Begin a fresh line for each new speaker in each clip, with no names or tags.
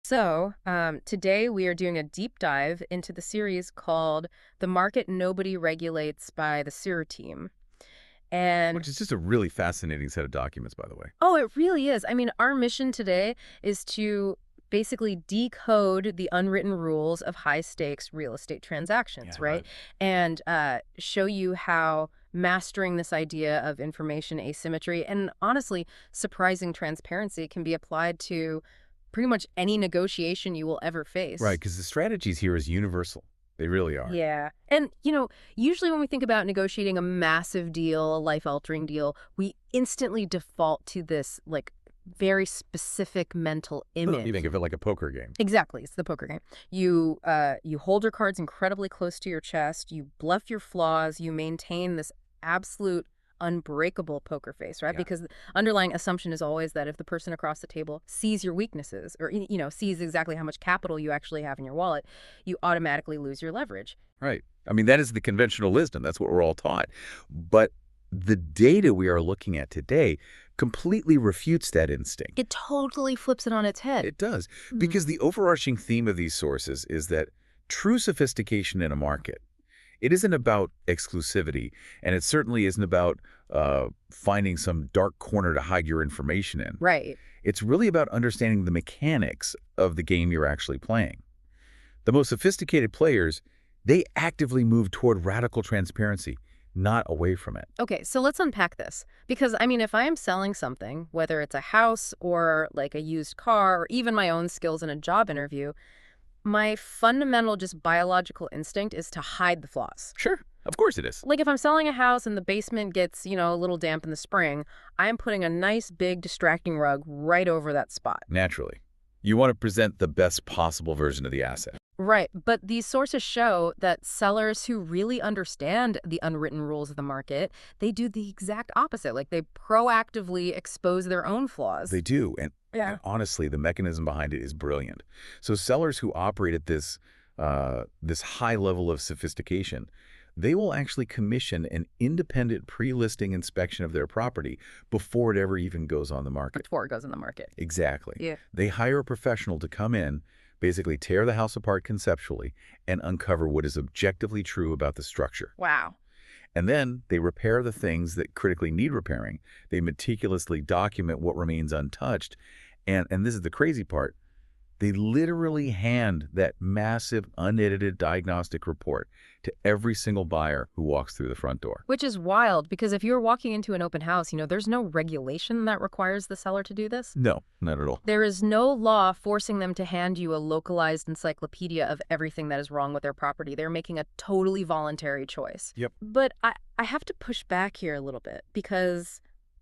Today we are doing a deep dive into the series called The Market Nobody Regulates by the Sewer Team. And,
Which is just a really fascinating set of documents, by the way.
oh, it really is. I mean, our mission today is to basically decode the unwritten rules of high-stakes real estate transactions,
Yeah,
right?
right.
And show you how mastering this idea of information asymmetry and, honestly, surprising transparency can be applied to pretty much any negotiation you will ever
Right,
face.
because the strategies here is universal. They really are.
Yeah. And, usually when we think about negotiating a massive deal, a life-altering deal, we instantly default to this, like, very specific mental
You
image.
think of it like a poker game.
Exactly. It's the poker game. You hold your cards incredibly close to your chest, you bluff your flaws, you maintain this absolute unbreakable poker face, right?
Yeah.
Because the underlying assumption is always that if the person across the table sees your weaknesses or sees exactly how much capital you actually have in your wallet, you automatically lose your leverage.
Right. I mean, that is the conventional wisdom. That's what we're all taught. But the data we are looking at today completely refutes that instinct.
It totally flips it on its head.
It does.
Mhm.
Because the overarching theme of these sources is that true sophistication in a market, it isn't about exclusivity, and it certainly isn't about finding some dark corner to hide your information in.
Right.
It's really about understanding the mechanics of the game you're actually playing. The most sophisticated players, they actively move toward radical transparency, not away from it.
Okay, so let's unpack this. Because, I mean, if I am selling something, whether it's a house or like a used car or even my own skills in a job interview, my fundamental just biological instinct is to hide the flaws.
Sure, of course it is.
Like if I'm selling a house and the basement gets, a little damp in the spring, I'm putting a nice big distracting rug right over that spot.
Naturally. You want to present the best possible version of the asset.
Right, but these sources show that sellers who really understand the unwritten rules of the market, they do the exact opposite. Like they proactively expose their own flaws.
They do, and
Yeah.
honestly, the mechanism behind it is brilliant. So sellers who operate at this high level of sophistication, they will actually commission an independent pre-listing inspection of their property before it ever even goes on the market.
Before it goes in the market.
Exactly.
Yeah.
They hire a professional to come in, basically tear the house apart conceptually, and uncover what is objectively true about the structure.
Wow.
And then they repair the things that critically need repairing. They meticulously document what remains untouched. And this is the crazy part. They literally hand that massive, unedited diagnostic report to every single buyer who walks through the front door.
Which is wild because if you're walking into an open house, there's no regulation that requires the seller to do this.
No, not at all.
There is no law forcing them to hand you a localized encyclopedia of everything that is wrong with their property. They're making a totally voluntary choice.
Yep.
But I have to push back here a little bit because,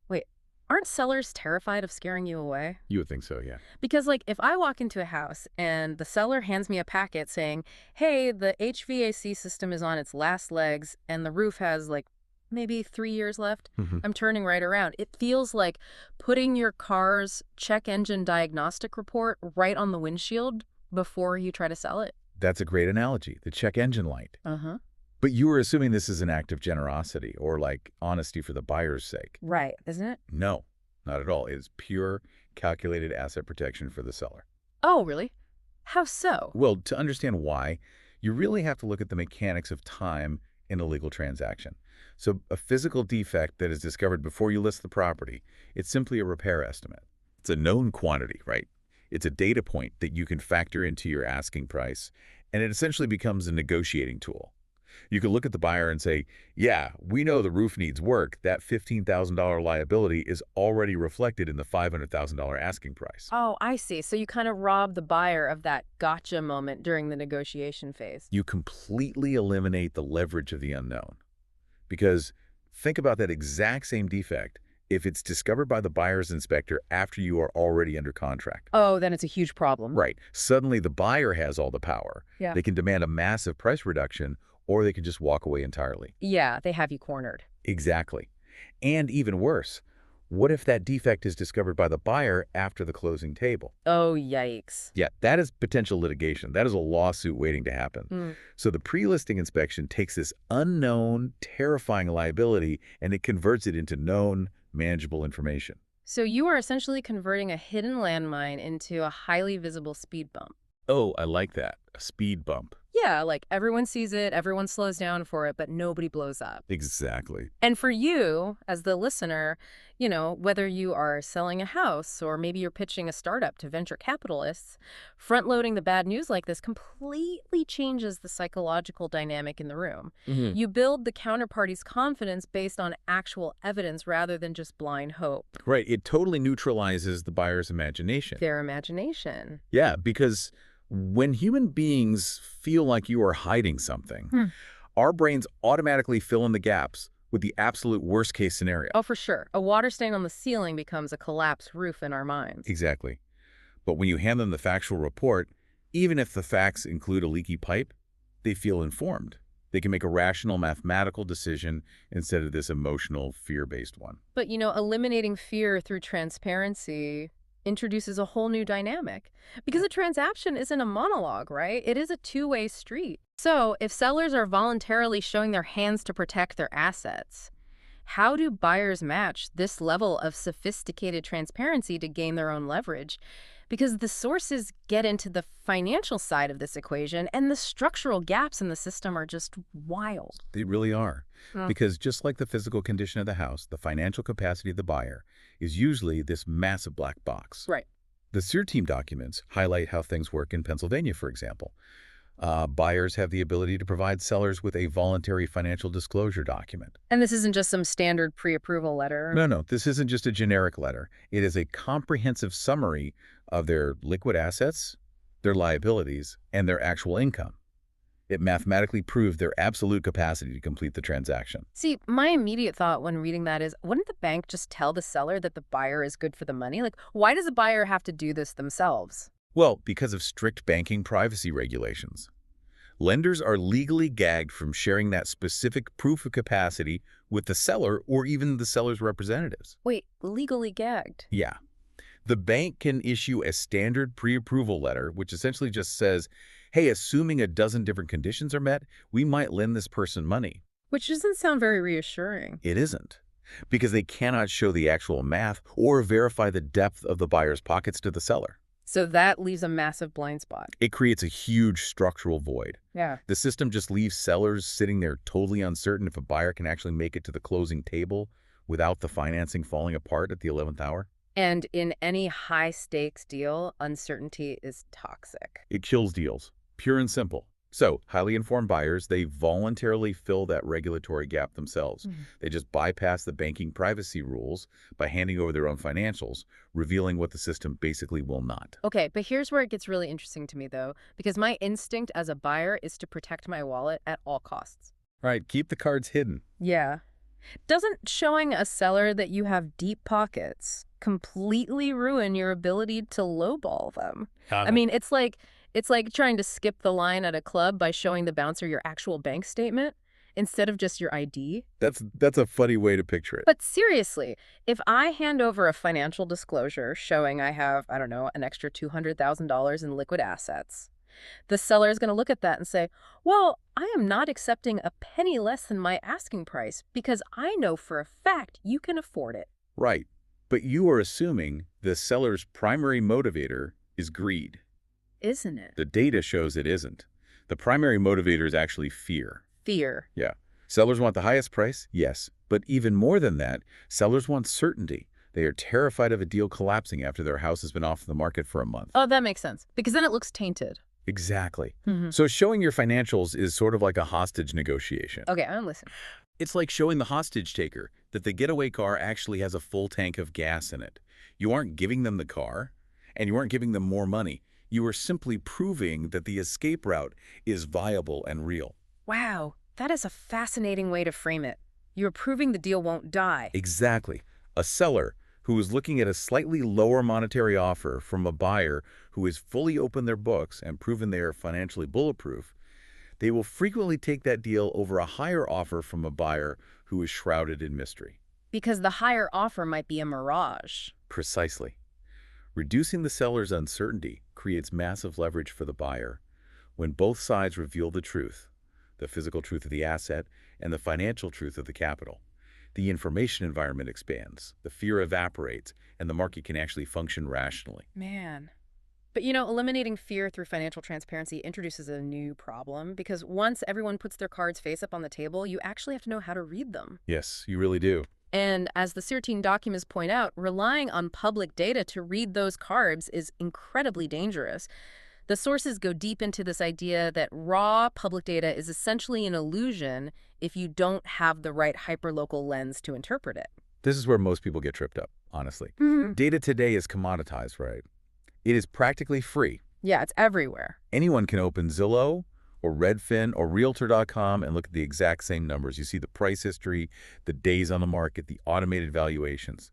wait, aren't sellers terrified of scaring you away?
You would think so, yeah.
Because, like, if I walk into a house and the seller hands me a packet saying, hey, the HVAC system is on its last legs and the roof has, like, maybe 3 years left,
Mhm.
I'm turning right around. It feels like putting your car's check engine diagnostic report right on the windshield before you try to sell it.
That's a great analogy, the check engine light.
Uh-huh.
But you were assuming this is an act of generosity or like honesty for the buyer's sake.
Right, isn't it?
No, not at all. It is pure calculated asset protection for the seller.
Oh, really? How so?
Well, to understand why, you really have to look at the mechanics of time in a legal transaction. So a physical defect that is discovered before you list the property, it's simply a repair estimate. It's a known quantity, right? It's a data point that you can factor into your asking price, and it essentially becomes a negotiating tool. You could look at the buyer and say, yeah, we know the roof needs work. That $15,000 liability is already reflected in the $500,000 asking price.
Oh, I see. So you kind of rob the buyer of that gotcha moment during the negotiation phase.
You completely eliminate the leverage of the unknown. Because think about that exact same defect if it's discovered by the buyer's inspector after you are already under contract.
Oh, then it's a huge problem.
Right. Suddenly the buyer has all the power.
Yeah.
They can demand a massive price reduction, or they can just walk away entirely.
Yeah, they have you cornered.
Exactly. And even worse, what if that defect is discovered by the buyer after the closing table?
Oh, yikes.
Yeah, that is potential litigation. That is a lawsuit waiting to happen.
Hmm.
So the pre-listing inspection takes this unknown, terrifying liability and it converts it into known, manageable information.
So you are essentially converting a hidden landmine into a highly visible speed bump.
Oh, I like that. A speed bump.
Yeah, like everyone sees it, everyone slows down for it, but nobody blows up.
Exactly.
And for you, as the listener, whether you are selling a house or maybe you're pitching a startup to venture capitalists, front loading the bad news like this completely changes the psychological dynamic in the room.
Hmm.
You build the counterparty's confidence based on actual evidence rather than just blind hope.
Right. It totally neutralizes the buyer's imagination.
Their imagination.
Yeah, because when human beings feel like you are hiding something,
Hmm.
our brains automatically fill in the gaps with the absolute worst case scenario.
Oh, for sure. A water stain on the ceiling becomes a collapsed roof in our minds.
Exactly. But when you hand them the factual report, even if the facts include a leaky pipe, they feel informed. They can make a rational mathematical decision instead of this emotional, fear-based one.
But, eliminating fear through transparency introduces a whole new dynamic because a transaction isn't a monologue, right? It is a two-way street. So if sellers are voluntarily showing their hands to protect their assets, how do buyers match this level of sophisticated transparency to gain their own leverage? Because the sources get into the financial side of this equation, and the structural gaps in the system are just wild.
They really are.
Mm.
Because just like the physical condition of the house, the financial capacity of the buyer is usually this massive black box.
Right.
The SEER team documents highlight how things work in Pennsylvania, for example. Buyers have the ability to provide sellers with a voluntary financial disclosure document.
And this isn't just some standard pre-approval letter.
No, this isn't just a generic letter. It is a comprehensive summary of their liquid assets, their liabilities, and their actual income. It mathematically proves their absolute capacity to complete the transaction.
See, my immediate thought when reading that is, wouldn't the bank just tell the seller that the buyer is good for the money? Like, why does the buyer have to do this themselves?
Well, because of strict banking privacy regulations. Lenders are legally gagged from sharing that specific proof of capacity with the seller or even the seller's representatives.
Wait, legally gagged?
Yeah. The bank can issue a standard pre-approval letter, which essentially just says, hey, assuming a dozen different conditions are met, we might lend this person money.
Which doesn't sound very reassuring.
It isn't, because they cannot show the actual math or verify the depth of the buyer's pockets to the seller.
So that leaves a massive blind spot.
It creates a huge structural void.
Yeah.
The system just leaves sellers sitting there totally uncertain if a buyer can actually make it to the closing table without the financing falling apart at the 11th hour.
And in any high-stakes deal, uncertainty is toxic.
It kills deals, pure and simple. So, highly informed buyers, they voluntarily fill that regulatory gap themselves.
Mhm.
They just bypass the banking privacy rules by handing over their own financials, revealing what the system basically will not.
Okay, but here's where it gets really interesting to me, though, because my instinct as a buyer is to protect my wallet at all costs.
Right, keep the cards hidden.
Yeah. Doesn't showing a seller that you have deep pockets completely ruin your ability to lowball them? I mean, it's like trying to skip the line at a club by showing the bouncer your actual bank statement instead of just your ID.
That's a funny way to picture it.
But seriously, if I hand over a financial disclosure showing I have, I don't know, an extra $200,000 in liquid assets, the seller is going to look at that and say, well, I am not accepting a penny less than my asking price because I know for a fact you can afford it.
Right, but you are assuming the seller's primary motivator is greed.
Isn't it?
The data shows it isn't. The primary motivator is actually fear.
Fear.
Yeah. Sellers want the highest price? Yes. But even more than that, sellers want certainty. They are terrified of a deal collapsing after their house has been off the market for a month.
Oh, that makes sense. Because then it looks tainted.
Exactly.
Mhm.
So showing your financials is sort of like a hostage negotiation.
Okay, I'm listening.
It's like showing the hostage taker that the getaway car actually has a full tank of gas in it. You aren't giving them the car, and you aren't giving them more money. You are simply proving that the escape route is viable and real.
Wow, that is a fascinating way to frame it. You're proving the deal won't die.
Exactly. A seller who is looking at a slightly lower monetary offer from a buyer who has fully opened their books and proven they are financially bulletproof, they will frequently take that deal over a higher offer from a buyer who is shrouded in mystery.
Because the higher offer might be a mirage.
Precisely. Reducing the seller's uncertainty creates massive leverage for the buyer. When both sides reveal the truth, the physical truth of the asset and the financial truth of the capital, The information environment expands, the fear evaporates, and the market can actually function rationally.
Man. But eliminating fear through financial transparency introduces a new problem because once everyone puts their cards face up on the table, you actually have to know how to read them.
Yes, you really do.
And as the 13 documents point out, relying on public data to read those cards is incredibly dangerous. The sources go deep into this idea that raw public data is essentially an illusion if you don't have the right hyperlocal lens to interpret it.
This is where most people get tripped up, honestly. Data today is commoditized, right? It is practically free.
Yeah, it's everywhere.
Anyone can open Zillow or Redfin or Realtor.com and look at the exact same numbers. You see the price history, the days on the market, the automated valuations.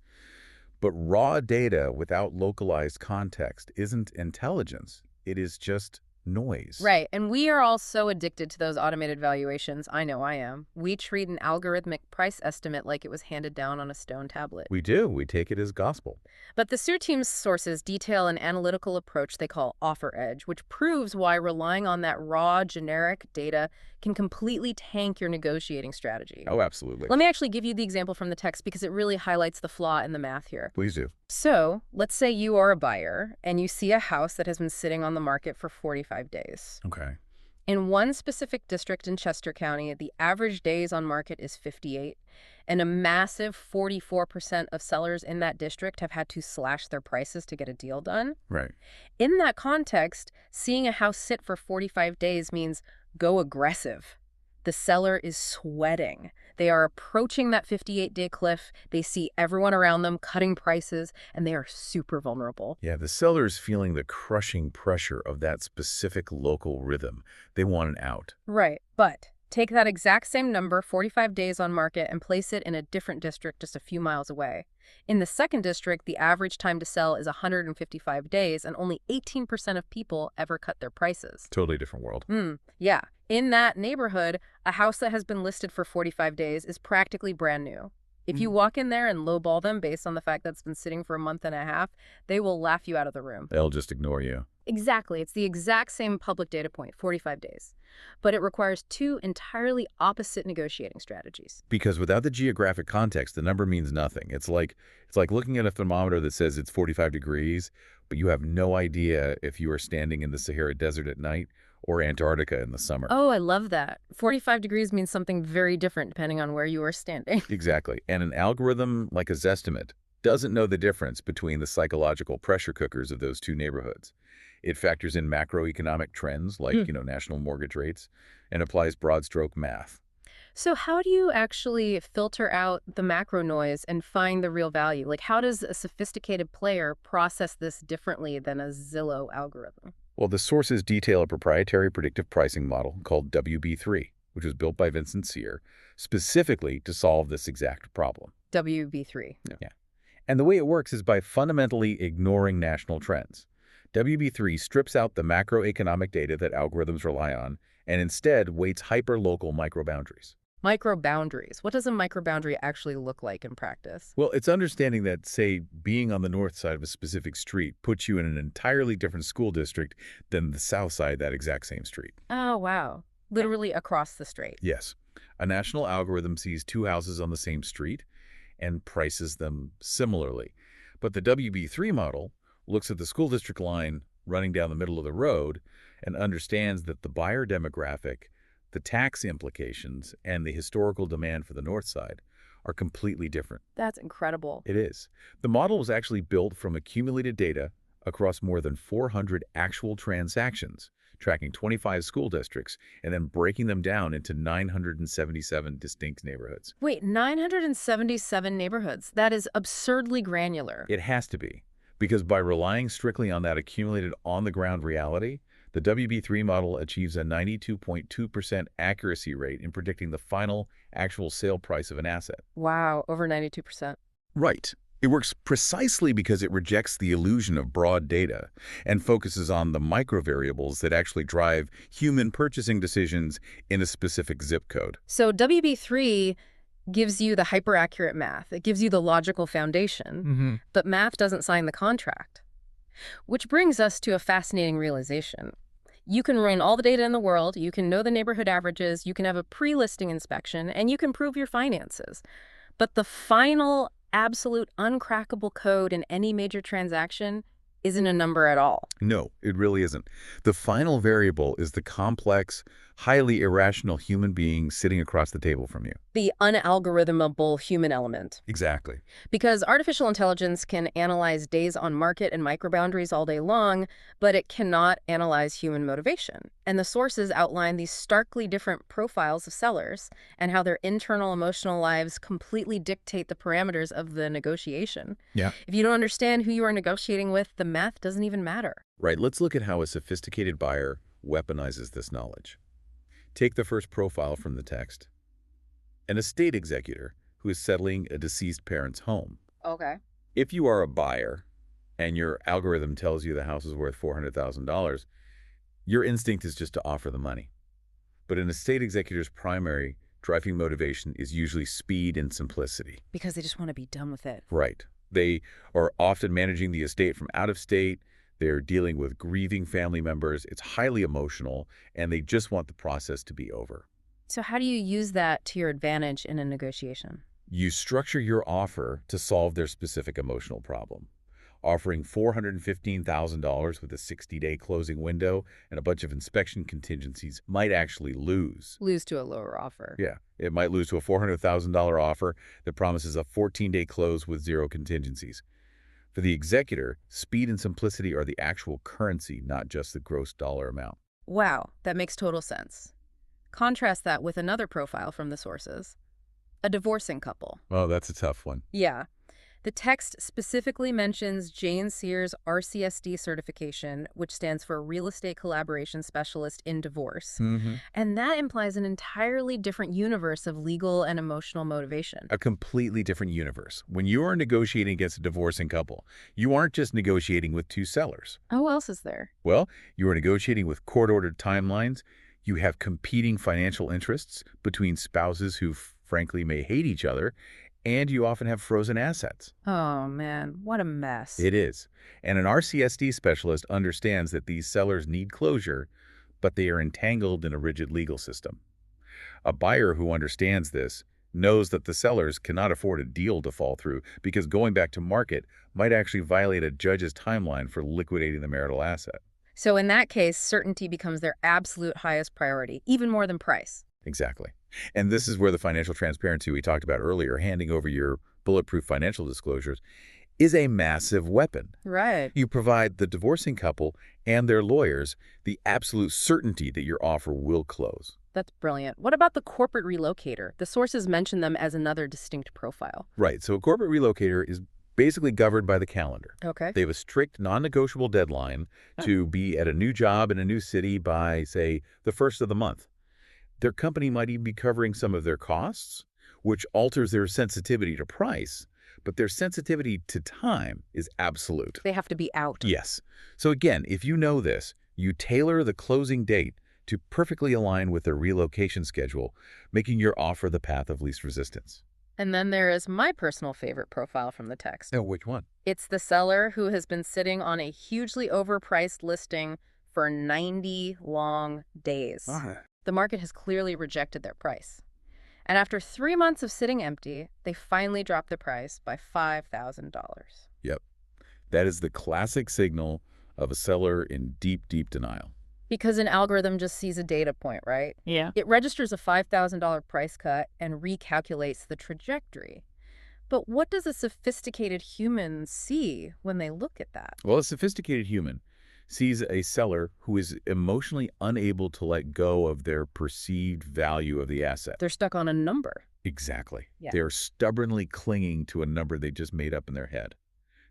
But raw data without localized context isn't intelligence. It is just noise.
Right, and we are all so addicted to those automated valuations. I know I am. We treat an algorithmic price estimate like it was handed down on a stone tablet.
We do. We take it as gospel.
But the SEER team's sources detail an analytical approach they call offer edge, which proves why relying on that raw, generic data can completely tank your negotiating strategy.
Oh, absolutely.
Let me actually give you the example from the text because it really highlights the flaw in the math here.
Please do.
So, let's say you are a buyer and you see a house that has been sitting on the market for 45 days.
Okay.
In one specific district in Chester County, the average days on market is 58, and a massive 44% of sellers in that district have had to slash their prices to get a deal done.
Right.
In that context, seeing a house sit for 45 days means go aggressive. The seller is sweating. They are approaching that 58-day cliff. They see everyone around them cutting prices, and they are super vulnerable.
Yeah, the seller's feeling the crushing pressure of that specific local rhythm. They want an out.
Right, but take that exact same number, 45 days on market, and place it in a different district just a few miles away. In the second district, the average time to sell is 155 days, and only 18% of people ever cut their prices.
Totally different world.
Yeah. In that neighborhood, a house that has been listed for 45 days is practically brand new. If you walk in there and lowball them based on the fact that it's been sitting for a month and a half, they will laugh you out of the room.
They'll just ignore you.
Exactly. It's the exact same public data point, 45 days. But it requires two entirely opposite negotiating strategies.
Because without the geographic context, the number means nothing. It's like looking at a thermometer that says it's 45 degrees, but you have no idea if you are standing in the Sahara Desert at night or Antarctica in the summer.
Oh, I love that. 45 degrees means something very different depending on where you are standing.
Exactly. And an algorithm like a Zestimate doesn't know the difference between the psychological pressure cookers of those two neighborhoods. It factors in macroeconomic trends like, national mortgage rates and applies broad stroke math.
So how do you actually filter out the macro noise and find the real value? Like, how does a sophisticated player process this differently than a Zillow algorithm?
Well, the sources detail a proprietary predictive pricing model called WB3, which was built by Vincent Sear, specifically to solve this exact problem.
WB3.
Yeah. And the way it works is by fundamentally ignoring national trends. WB3 strips out the macroeconomic data that algorithms rely on and instead weights hyper-local microboundaries.
Microboundaries. What does a microboundary actually look like in practice?
Well, it's understanding that, say, being on the north side of a specific street puts you in an entirely different school district than the south side of that exact same street.
Oh, wow. Literally across the strait.
Yes. A national algorithm sees two houses on the same street and prices them similarly. But the WB3 model looks at the school district line running down the middle of the road and understands that the buyer demographic, the tax implications, and the historical demand for the north side are completely different.
That's incredible.
It is. The model was actually built from accumulated data across more than 400 actual transactions, tracking 25 school districts, and then breaking them down into 977 distinct neighborhoods.
Wait, 977 neighborhoods? That is absurdly granular.
It has to be, because by relying strictly on that accumulated on-the-ground reality, the WB3 model achieves a 92.2% accuracy rate in predicting the final actual sale price of an asset.
Wow, over 92%.
Right. It works precisely because it rejects the illusion of broad data and focuses on the microvariables that actually drive human purchasing decisions in a specific zip code.
So WB3 gives you the hyper-accurate math. It gives you the logical foundation, but math doesn't sign the contract. Which brings us to a fascinating realization. You can run all the data in the world, you can know the neighborhood averages, you can have a pre-listing inspection, and you can prove your finances. But the final, absolute, uncrackable code in any major transaction isn't a number at all.
No, it really isn't. The final variable is the complex, highly irrational human being sitting across the table from you.
The unalgorithmable human element.
Exactly.
Because artificial intelligence can analyze days on market and microboundaries all day long, but it cannot analyze human motivation. And the sources outline these starkly different profiles of sellers and how their internal emotional lives completely dictate the parameters of the negotiation.
Yeah.
If you don't understand who you are negotiating with, the math doesn't even matter.
Right, let's look at how a sophisticated buyer weaponizes this knowledge. Take the first profile from the text. An estate executor who is settling a deceased parent's home.
Okay.
If you are a buyer and your algorithm tells you the house is worth $400,000, your instinct is just to offer the money. But an estate executor's primary driving motivation is usually speed and simplicity.
Because they just want to be done with it.
Right. They are often managing the estate from out of state. They're dealing with grieving family members. It's highly emotional, and they just want the process to be over.
So how do you use that to your advantage in a negotiation?
You structure your offer to solve their specific emotional problem. Offering $415,000 with a 60-day closing window and a bunch of inspection contingencies might actually lose.
Lose to a lower offer.
Yeah, it might lose to a $400,000 offer that promises a 14-day close with zero contingencies. For the executor, speed and simplicity are the actual currency, not just the gross dollar amount.
Wow, that makes total sense. Contrast that with another profile from the sources. A divorcing couple.
Oh, that's a tough one.
Yeah. The text specifically mentions Jane Sears' RCSD certification, which stands for Real Estate Collaboration Specialist in Divorce. And that implies an entirely different universe of legal and emotional motivation.
A completely different universe. When you are negotiating against a divorcing couple, you aren't just negotiating with two sellers.
Oh, what else is there?
Well, you are negotiating with court-ordered timelines. You have competing financial interests between spouses who, frankly, may hate each other, and you often have frozen assets.
Oh, man, what a mess.
It is. And an RCSD specialist understands that these sellers need closure, but they are entangled in a rigid legal system. A buyer who understands this knows that the sellers cannot afford a deal to fall through because going back to market might actually violate a judge's timeline for liquidating the marital asset.
So in that case, certainty becomes their absolute highest priority, even more than price.
Exactly. And this is where the financial transparency we talked about earlier, handing over your bulletproof financial disclosures, is a massive weapon.
Right.
You provide the divorcing couple and their lawyers the absolute certainty that your offer will close.
That's brilliant. What about the corporate relocator? The sources mention them as another distinct profile.
Right. So a corporate relocator is basically governed by the calendar.
Okay.
They have a strict, non-negotiable deadline to be at a new job in a new city by, say, the first of the month. Their company might even be covering some of their costs, which alters their sensitivity to price, but their sensitivity to time is absolute.
They have to be out.
Yes. So again, if you know this, you tailor the closing date to perfectly align with their relocation schedule, making your offer the path of least resistance.
And then there is my personal favorite profile from the text.
Oh, which one?
It's the seller who has been sitting on a hugely overpriced listing for 90 long days. The market has clearly rejected their price. And after 3 months of sitting empty, they finally dropped the price by $5,000.
Yep. That is the classic signal of a seller in deep, deep denial.
Because an algorithm just sees a data point, right?
Yeah.
It registers a $5,000 price cut and recalculates the trajectory. But what does a sophisticated human see when they look at that?
Well, a sophisticated human sees a seller who is emotionally unable to let go of their perceived value of the asset.
They're stuck on a number.
Exactly.
Yeah.
They're stubbornly clinging to a number they just made up in their head.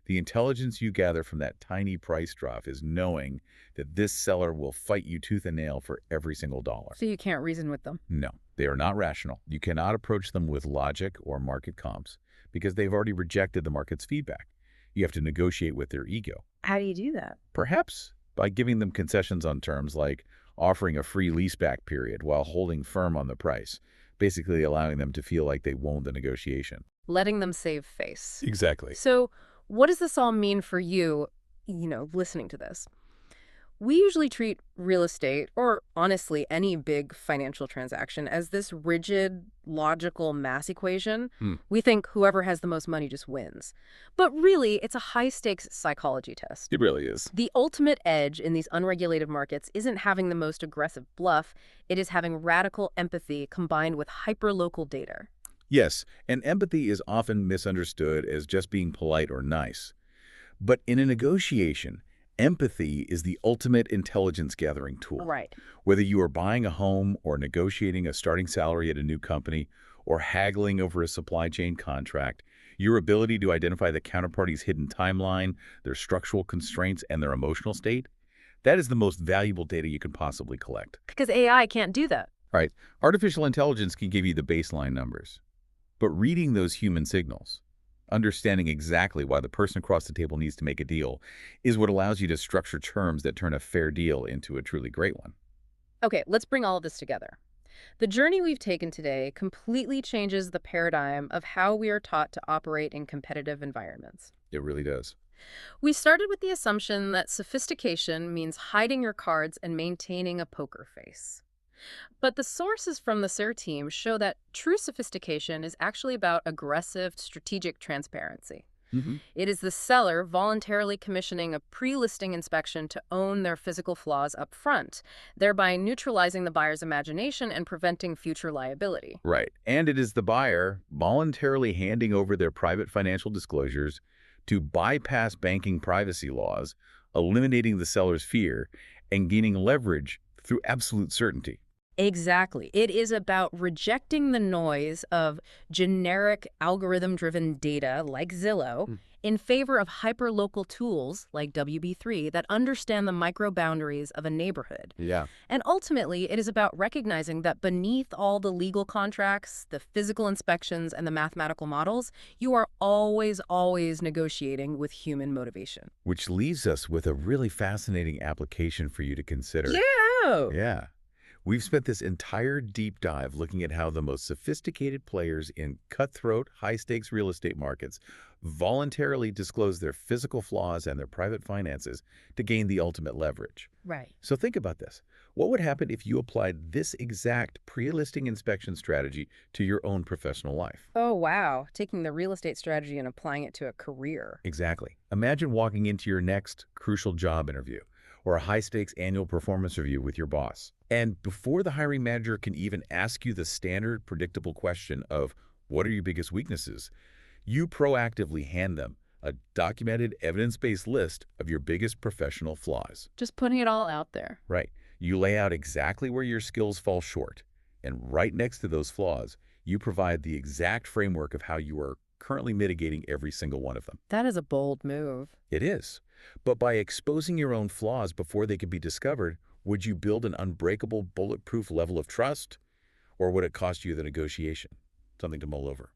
The intelligence you gather from that tiny price drop is knowing that this seller will fight you tooth and nail for every single dollar.
So you can't reason with them.
No, they are not rational. You cannot approach them with logic or market comps because they've already rejected the market's feedback. You have to negotiate with their ego.
How do you do that?
Perhaps by giving them concessions on terms like offering a free leaseback period while holding firm on the price, basically allowing them to feel like they won the negotiation.
Letting them save face.
Exactly.
So what does this all mean for you, listening to this? We usually treat real estate, or honestly any big financial transaction, as this rigid, logical mass equation.
Hmm,
We think whoever has the most money just wins. But really, it's a high-stakes psychology test.
it really is.
The ultimate edge in these unregulated markets isn't having the most aggressive bluff, it is having radical empathy combined with hyperlocal data.
Yes, and empathy is often misunderstood as just being polite or nice. But in a negotiation, empathy is the ultimate intelligence gathering tool.
Right.
Whether you are buying a home or negotiating a starting salary at a new company or haggling over a supply chain contract, your ability to identify the counterparty's hidden timeline, their structural constraints, and their emotional state, that is the most valuable data you can possibly collect.
Because AI can't do that.
Right. Artificial intelligence can give you the baseline numbers, but reading those human signals, understanding exactly why the person across the table needs to make a deal, is what allows you to structure terms that turn a fair deal into a truly great one.
Okay, let's bring all of this together. The journey we've taken today completely changes the paradigm of how we are taught to operate in competitive environments.
It really does.
We started with the assumption that sophistication means hiding your cards and maintaining a poker face. But the sources from the SIR team show that true sophistication is actually about aggressive, strategic transparency.
Hmm.
It is the seller voluntarily commissioning a pre-listing inspection to own their physical flaws up front, thereby neutralizing the buyer's imagination and preventing future liability.
Right. And it is the buyer voluntarily handing over their private financial disclosures to bypass banking privacy laws, eliminating the seller's fear, and gaining leverage through absolute certainty.
Exactly. It is about rejecting the noise of generic algorithm-driven data like Zillow
Hmm.
in favor of hyperlocal tools like WB3 that understand the micro-boundaries of a neighborhood.
Yeah.
And ultimately, it is about recognizing that beneath all the legal contracts, the physical inspections, and the mathematical models, you are always, always negotiating with human motivation.
Which leaves us with a really fascinating application for you to consider.
Yeah.
Yeah. We've spent this entire deep dive looking at how the most sophisticated players in cutthroat, high-stakes real estate markets voluntarily disclose their physical flaws and their private finances to gain the ultimate leverage.
Right.
So think about this. What would happen if you applied this exact pre-listing inspection strategy to your own professional life?
Oh, wow. Taking the real estate strategy and applying it to a career.
Exactly. Imagine walking into your next crucial job interview or a high-stakes annual performance review with your boss. And before the hiring manager can even ask you the standard predictable question of, what are your biggest weaknesses? You proactively hand them a documented evidence-based list of your biggest professional flaws.
Just putting it all out there.
Right. You lay out exactly where your skills fall short. And right next to those flaws, you provide the exact framework of how you are currently mitigating every single one of them.
That is a bold move.
It is. But by exposing your own flaws before they can be discovered, would you build an unbreakable, bulletproof level of trust? Or would it cost you the negotiation? Something to mull over.